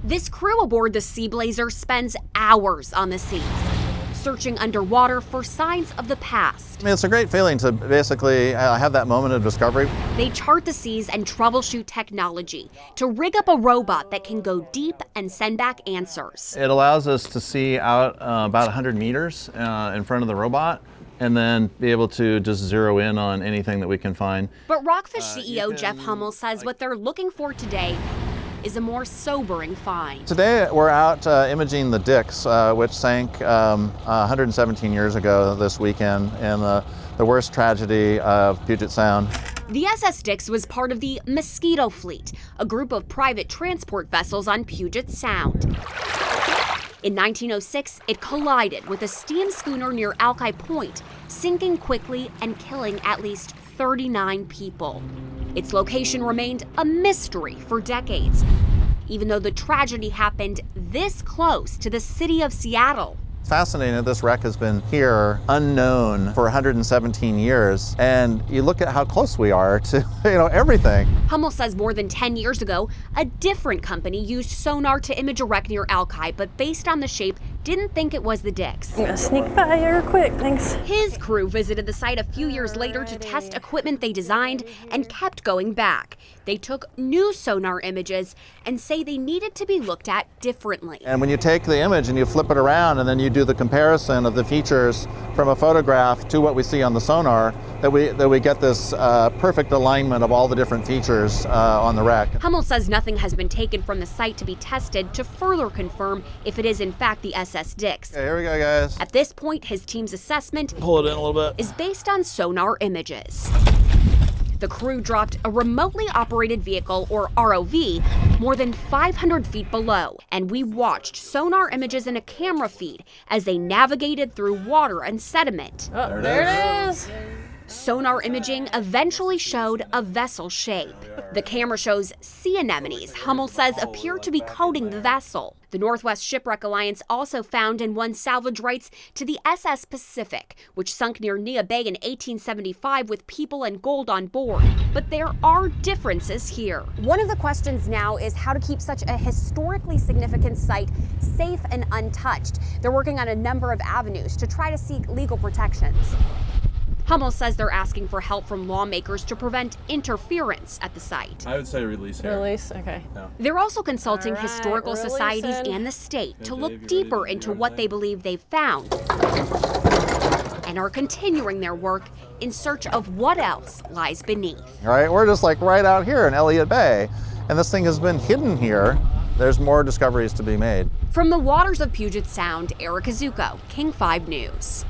This crew aboard the Sea Blazer spends hours on the seas, searching underwater for signs of the past. I mean, it's a great feeling to basically have that moment of discovery. They chart the seas and troubleshoot technology to rig up a robot that can go deep and send back answers. It allows us to see out about 100 meters in front of the robot and then be able to just zero in on anything that we can find. But Rockfish CEO Jeff Hummel says what they're looking for today is a more sobering find. Today we're out imaging the Dix, which sank 117 years ago this weekend in the worst tragedy of Puget Sound. The SS Dix was part of the Mosquito Fleet, a group of private transport vessels on Puget Sound. In 1906, it collided with a steam schooner near Alki Point, sinking quickly and killing at least 39 people. Its location remained a mystery for decades, even though the tragedy happened this close to the city of Seattle. Fascinating that this wreck has been here unknown for 117 years, and you look at how close we are to everything. Hummel says more than 10 years ago, a different company used sonar to image a wreck near Alki, but based on the shape, didn't think it was the Dix. I'm gonna sneak by here quick, thanks. His crew visited the site a few years later to test equipment they designed and kept going back. They took new sonar images and say they needed to be looked at differently. And when you take the image and you flip it around and then you do the comparison of the features from a photograph to what we see on the sonar, that we get this perfect alignment of all the different features on the wreck. Hummel says nothing has been taken from the site to be tested to further confirm if it is in fact the SS Dix. Okay, here we go, guys. At this point, his team's assessment Pull it in a little bit. is based on sonar images. The crew dropped a remotely operated vehicle, or ROV, more than 500 feet below, and we watched sonar images in a camera feed as they navigated through water and sediment. Oh, there it is. Sonar imaging eventually showed a vessel shape. The camera shows sea anemones Hummel says appear to be coating the vessel. The Northwest Shipwreck Alliance also found and won salvage rights to the SS Pacific, which sunk near Nia Bay in 1875 with people and gold on board. But there are differences here. One of the questions now is how to keep such a historically significant site safe and untouched. They're working on a number of avenues to try to seek legal protections. Hummel says they're asking for help from lawmakers to prevent interference at the site. I would say release here. Release, okay. Yeah. They're also consulting All right, historical societies releasing. and the state to Hey, look Dave, you deeper ready to into grab what that? they believe they've found and are continuing their work in search of what else lies beneath. All right, we're just like right out here in Elliott Bay, and this thing has been hidden here. There's more discoveries to be made. From the waters of Puget Sound, Erica Zucco, King 5 News.